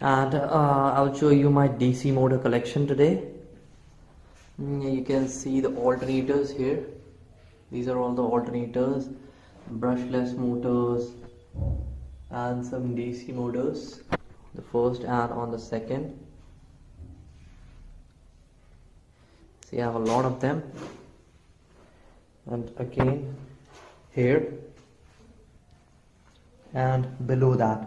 And I'll show you my DC motor collection today. You can see the alternators here. These are all the alternators, brushless motors, and some DC motors, the first and on the second. See, I have a lot of them. And again here and below that.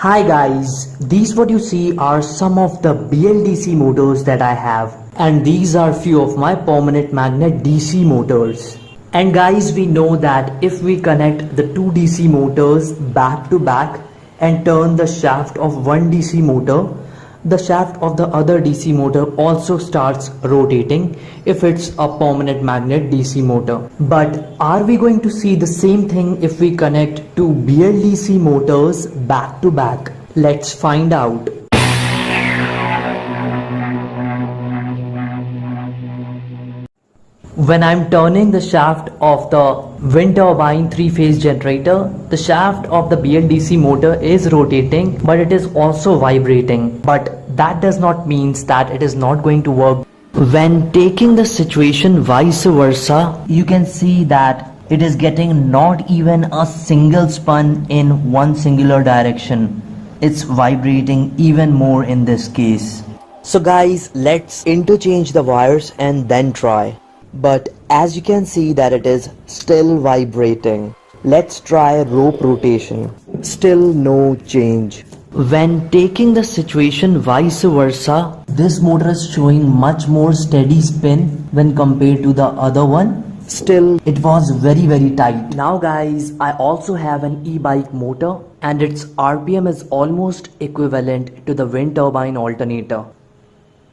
Hi guys, these what you see are some of the BLDC motors that I have, and these are few of my permanent magnet DC motors. And guys, we know that if we connect the two DC motors back to back and turn the shaft of one DC motor, the shaft of the other DC motor also starts rotating if it's a permanent magnet DC motor. But are we going to see the same thing if we connect two BLDC motors back to back? Let's find out. When I'm turning the shaft of the wind turbine three-phase generator, the shaft of the BLDC motor is rotating, but it is also vibrating. But that does not mean that it is not going to work. When taking the situation vice versa, you can see that it is getting not even a single spun in one singular direction. It's vibrating even more in this case. So guys, let's interchange the wires and then try. But as you can see that it is still vibrating. Let's try rope rotation. Still no change. When taking the situation vice versa, this motor is showing much more steady spin when compared to the other one. Still, it was very tight. Now guys, I also have an e-bike motor and its RPM is almost equivalent to the wind turbine alternator.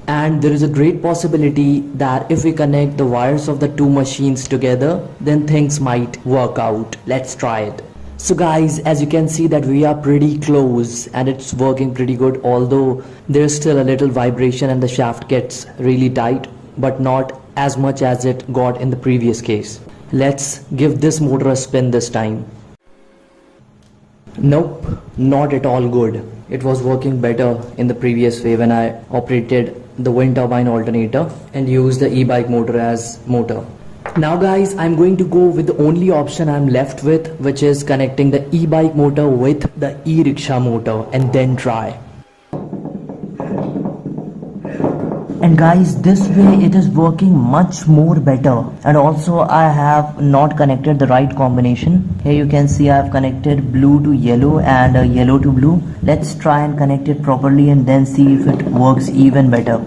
And there is a great possibility that if we connect the wires of the two machines together, then things might work out. Let's try it. So guys, as you can see that we are pretty close and it's working pretty good, although there's still a little vibration and the shaft gets really tight, but not as much as it got in the previous case. Let's give this motor a spin this time. Nope, not at all good. It was working better in the previous way when I operated the wind turbine alternator and used the e-bike motor as motor. Now guys, I'm going to go with the only option I'm left with, which is connecting the e-bike motor with the e-rickshaw motor and then try. And guys, this way it is working much more better. And also I have not connected the right combination. Here you can see I have connected blue to yellow and yellow to blue. Let's try and connect it properly and then see if it works even better.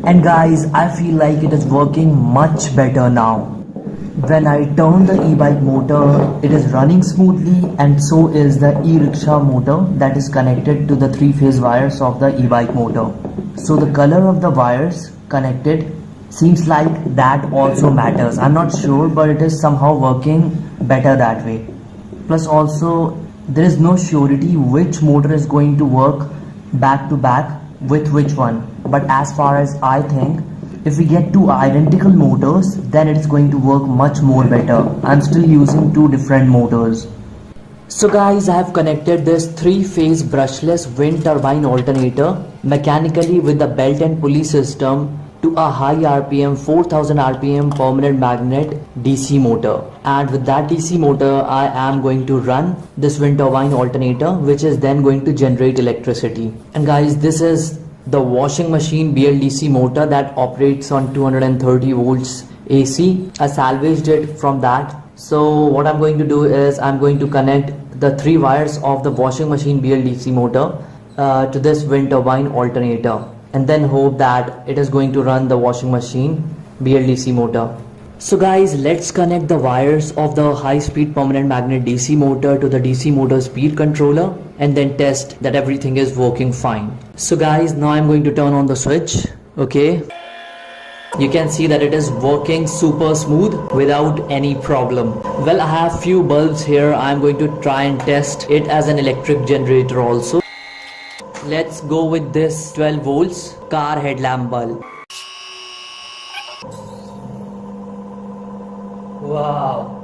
And guys, I feel like it is working much better now. When I turn the e-bike motor, it is running smoothly, and so is the e-rickshaw motor that is connected to the three-phase wires of the e-bike motor. So the color of the wires connected seems like that also matters. I'm not sure, but it is somehow working better that way. Plus also, there is no surety which motor is going to work back to back with which one. But as far as I think, if we get two identical motors, then it is going to work much more better. I'm still using two different motors. So guys, I have connected this three-phase brushless wind turbine alternator mechanically with the belt and pulley system to a high RPM 4000 RPM permanent magnet DC motor. And with that DC motor, I am going to run this wind turbine alternator, which is then going to generate electricity. And guys, this is the washing machine BLDC motor that operates on 230 volts AC. I salvaged it from that. So what I'm going to do is I'm going to connect the three wires of the washing machine BLDC motor to this wind turbine alternator, and then hope that it is going to run the washing machine BLDC motor. So guys, let's connect the wires of the high-speed permanent magnet DC motor to the DC motor speed controller and then test that everything is working fine. So guys, now I'm going to turn on the switch. Okay, you can see that it is working super smooth without any problem. Well, I have few bulbs here. I'm going to try and test it as an electric generator also. Let's go with this 12 volts car headlamp bulb. Wow,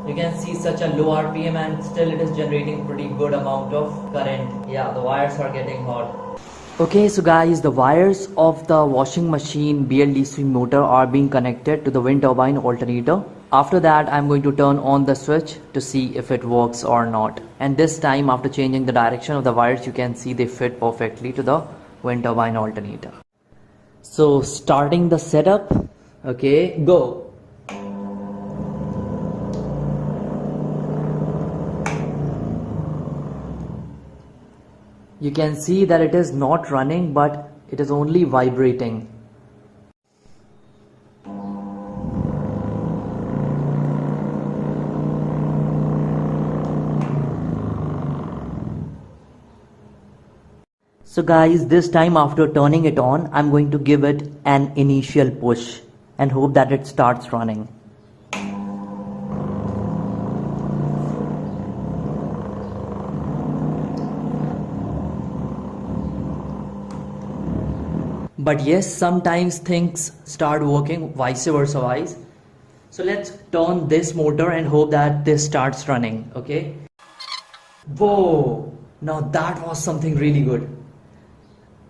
you can see such a low RPM and still it is generating pretty good amount of current. Yeah, the wires are getting hot. Okay, so guys, the wires of the washing machine BLDC motor are being connected to the wind turbine alternator. After that, I'm going to turn on the switch to see if it works or not. And this time, after changing the direction of the wires, you can see they fit perfectly to the wind turbine alternator. So starting the setup, Okay, go. You can see that it is not running, but it is only vibrating. So guys, this time after turning it on, I'm going to give it an initial push and hope that it starts running. But yes, sometimes things start working vice versa wise. So let's turn this motor and hope that this starts running, okay? Whoa, now that was something really good.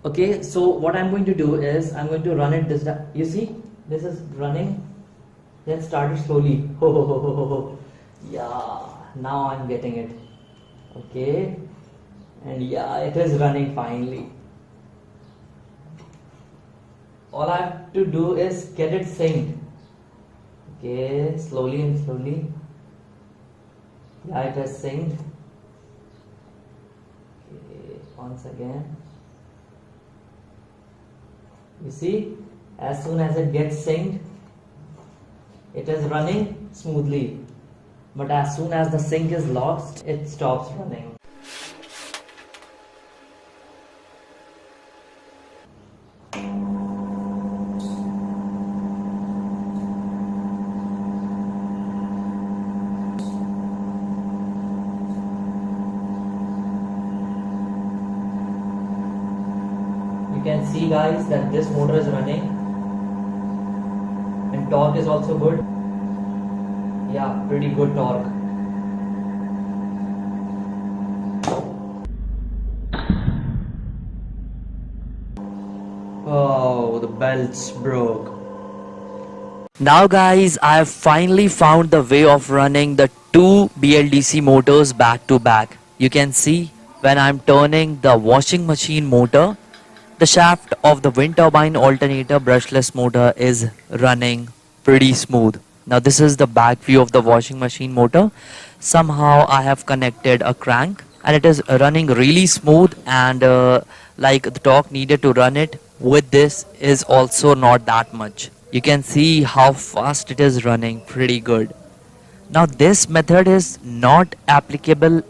Okay, so what I'm going to do is I'm going to run it this time. You see, this is running. Let's start it slowly. Yeah, now I'm getting it. Okay, and yeah, it is running finally. All I have to do is get it synced. Okay, slowly and slowly. Yeah, it is synced. Okay, once again. You see, as soon as it gets synced, it is running smoothly. But as soon as the sync is lost, it stops running. You can see guys that this motor is running and torque is also good. Yeah, pretty good torque. Oh, the belts broke. Now guys, I have finally found the way of running the two BLDC motors back to back. You can see when I'm turning the washing machine motor, the shaft of the wind turbine alternator brushless motor is running pretty smooth. Now this is the back view of the washing machine motor. Somehow I have connected a crank and it is running really smooth, and like the torque needed to run it with this is also not that much. You can see how fast it is running, pretty good. Now this method is not applicable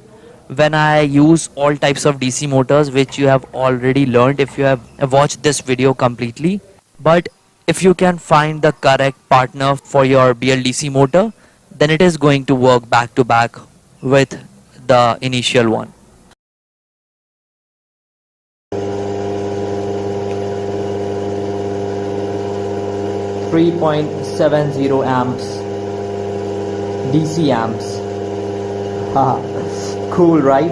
when I use all types of DC motors, which you have already learned if you have watched this video completely. But if you can find the correct partner for your BLDC motor, then it is going to work back to back with the initial one. 3.70 amps, DC amps. Haha, cool, right?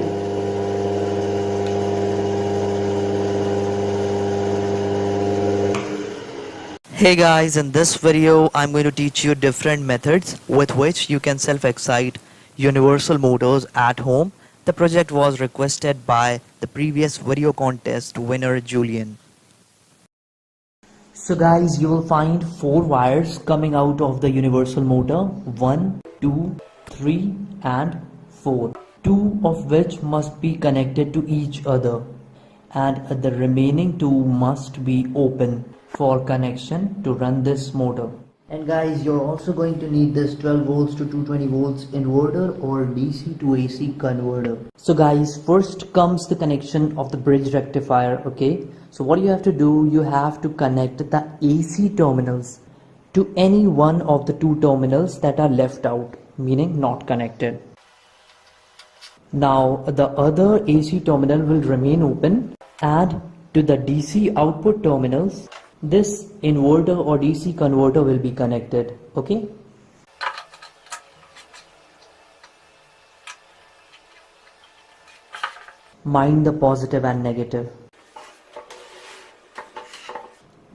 Hey guys, in this video I'm going to teach you different methods with which you can self-excite universal motors at home. The project was requested by the previous video contest winner Julian. So guys, you will find 4 wires coming out of the universal motor, 1, 2, 3 and 4. 2 of which must be connected to each other and the remaining 2 must be open for connection to run this motor. And guys, you're also going to need this 12 volts to 220 volts inverter or DC to AC converter. So guys, first comes the connection of the bridge rectifier, okay? So what you have to do, you have to connect the AC terminals to any one of the 2 terminals that are left out, meaning not connected. Now the other AC terminal will remain open, and to the DC output terminals, this inverter or DC converter will be connected, okay? Mind the positive and negative.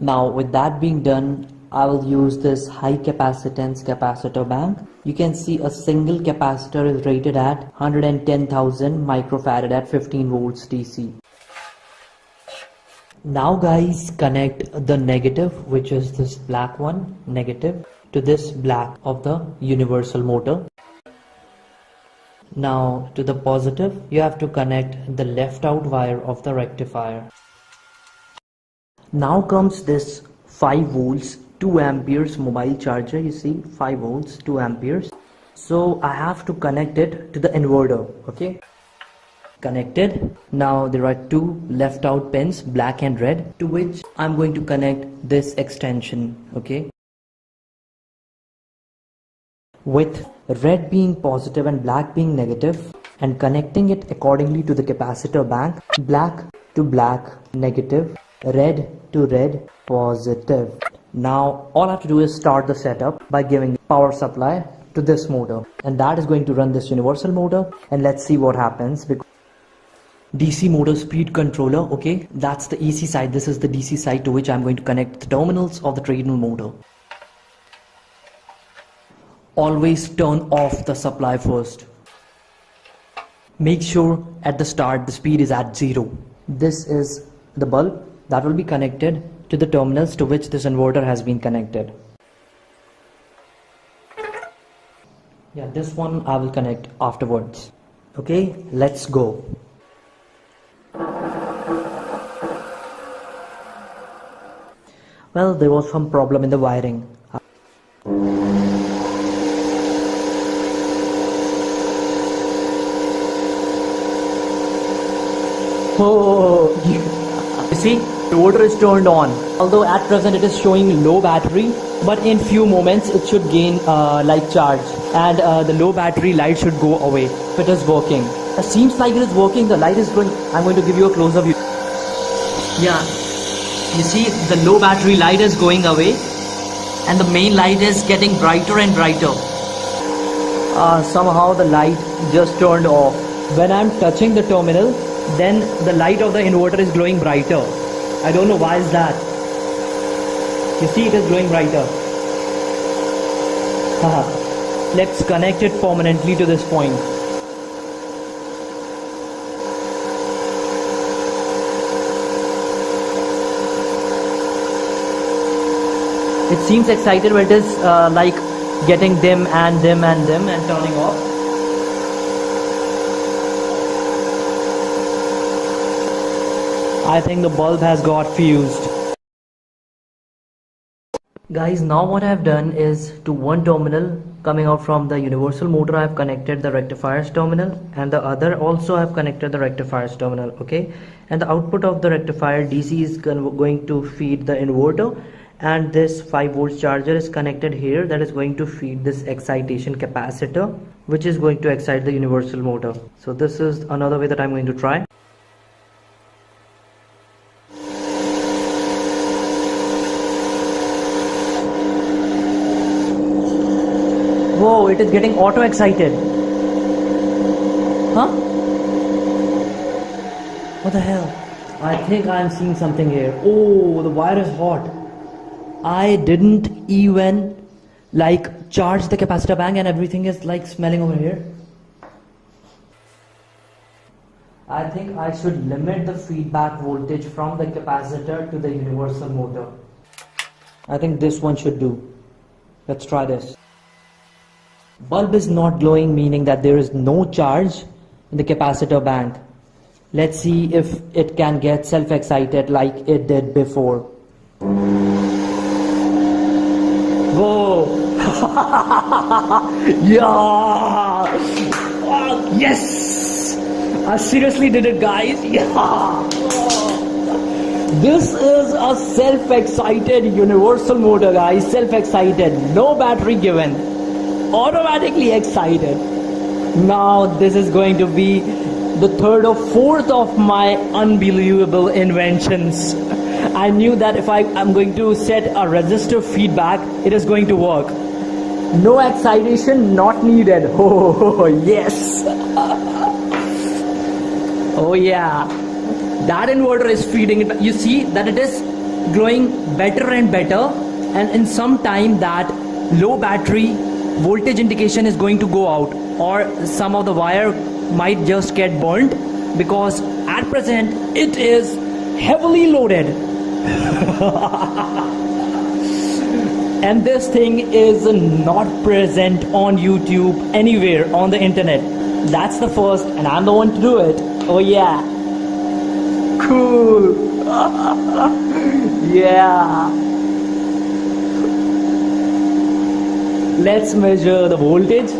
Now with that being done, I will use this high capacitance capacitor bank. You can see a single capacitor is rated at 110,000 microfarad at 15 volts DC. Now guys, connect the negative, which is this black one, negative, to this black of the universal motor. Now to the positive, you have to connect the left out wire of the rectifier. Now comes this 5 volts 2 amperes mobile charger. You see, 5 volts 2 amperes. So I have to connect it to the inverter. Okay, connected. Now there are 2 left out pins, black and red, to which I'm going to connect this extension. Okay, with red being positive and black being negative, and connecting it accordingly to the capacitor bank. Black to black, negative, red to red, positive. Now all I have to do is start the setup by giving power supply to this motor, and that is going to run this universal motor. And let's see what happens. DC motor speed controller. Okay, that's the AC side. This is the DC side to which I'm going to connect the terminals of the treadmill motor. Always turn off the supply first. Make sure at the start the speed is at 0. This is the bulb that will be connected to the terminals to which this inverter has been connected. Yeah, this one I will connect afterwards. Okay, let's go. Well, there was some problem in the wiring. Oh, you see, the motor is turned on. Although at present it is showing low battery, but in few moments it should gain like charge, and the low battery light should go away if it is working. It seems like it is working. The light is going. I'm going to give you a closer view. Yeah, you see the low battery light is going away, and the main light is getting brighter and brighter. Somehow the light just turned off. When I'm touching the terminal, then the light of the inverter is glowing brighter. I don't know why is that. You see, it is glowing brighter. Let's connect it permanently to this point. It seems excited, but it is like getting dim and dim and dim and turning off. I think the bulb has got fused. Guys, now what I have done is, to one terminal coming out from the universal motor, I have connected the rectifier's terminal, and the other also I have connected the rectifier's terminal. Okay, and the output of the rectifier DC is going to feed the inverter, and this 5 volts charger is connected here, that is going to feed this excitation capacitor, which is going to excite the universal motor. So this is another way that I'm going to try. Whoa, it is getting auto excited. Huh? What the hell? I think I am seeing something here. Oh, the wire is hot. I didn't even like charge the capacitor bank, and everything is like smelling over here. I think I should limit the feedback voltage from the capacitor to the universal motor. I think this one should do. Let's try this. Bulb is not glowing, meaning that there is no charge in the capacitor bank. Let's see if it can get self-excited like it did before. Whoa! Yeah! Oh, yes! I seriously did it, guys. Yeah! This is a self-excited universal motor, guys. Self-excited, no battery given, automatically excited. Now this is going to be the third or fourth of my unbelievable inventions. I knew that if I'm going to set a resistor feedback, it is going to work. No excitation not needed. Oh yes. Oh yeah, that inverter is feeding it. You see that it is glowing better and better, and in some time that low battery voltage indication is going to go out, or some of the wire might just get burnt, because at present it is heavily loaded. And this thing is not present on YouTube anywhere on the internet. That's the first, and I'm the one to do it. Oh yeah. Cool. Yeah. Let's measure the voltage.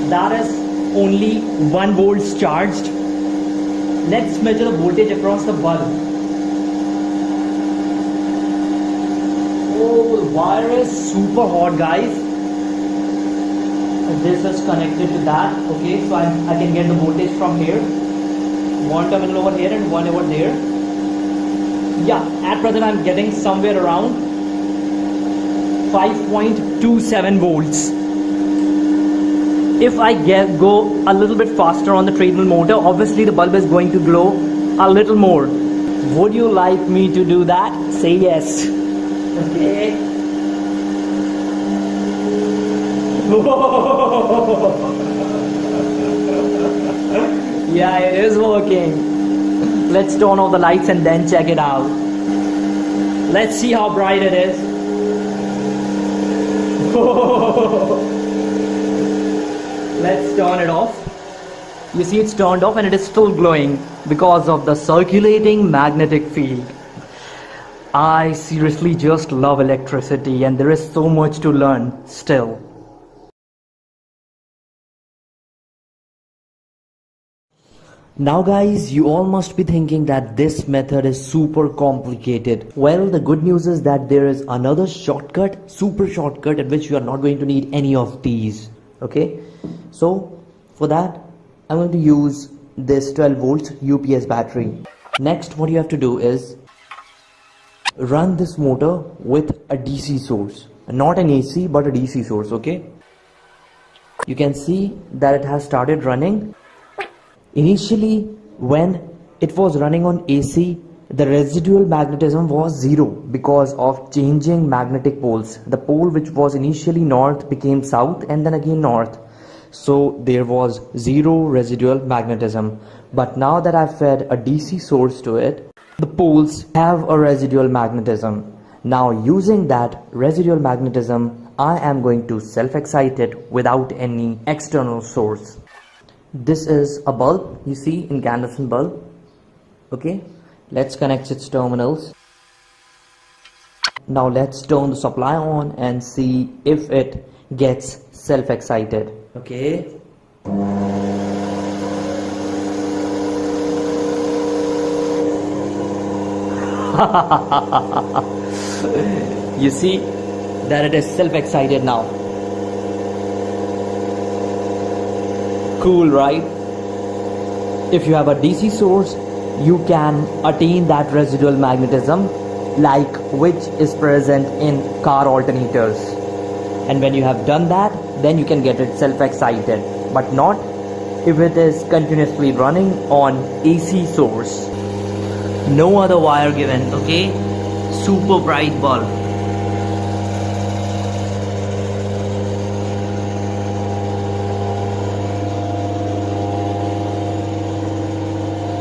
That is only 1 volts charged. Let's measure the voltage across the bulb. Oh, the wire is super hot, guys. This is connected to that. Okay, so I can get the voltage from here. One terminal over here and one over there. Yeah, at present I'm getting somewhere around 5.27 volts. If I go a little bit faster on the treadmill motor, obviously the bulb is going to glow a little more. Would you like me to do that? Say yes. Okay. Yeah, it is working. Let's turn off the lights and then check it out. Let's see how bright it is. Let's turn it off. You see, it's turned off and it is still glowing because of the circulating magnetic field. I seriously just love electricity, and there is so much to learn still. Now guys, you all must be thinking that this method is super complicated. Well, the good news is that there is another shortcut, super shortcut, at which you are not going to need any of these. Okay, so for that I'm going to use this 12 volts UPS battery. Next, what you have to do is run this motor with a DC source, not an AC but a DC source. Okay, you can see that it has started running. Initially, when it was running on AC, the residual magnetism was 0 because of changing magnetic poles. The pole which was initially north became south and then again north. So there was 0 residual magnetism. But now that I've fed a DC source to it, the poles have a residual magnetism. Now using that residual magnetism, I am going to self-excite it without any external source. This is a bulb, you see, incandescent bulb. Okay, let's connect its terminals. Now let's turn the supply on and see if it gets self-excited. Okay. You see that it is self-excited now. Cool, right? If you have a DC source, you can attain that residual magnetism, like which is present in car alternators. And when you have done that, then you can get it self-excited, but not if it is continuously running on AC source. No other wire given. Okay, super bright bulb.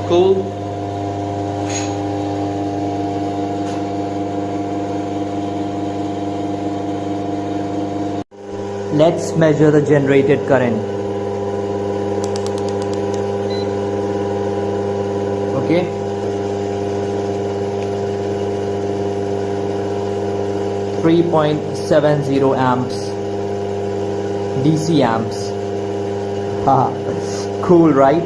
Cool. Let's measure the generated current. Okay. .70 amps. DC amps. Haha. Cool, right?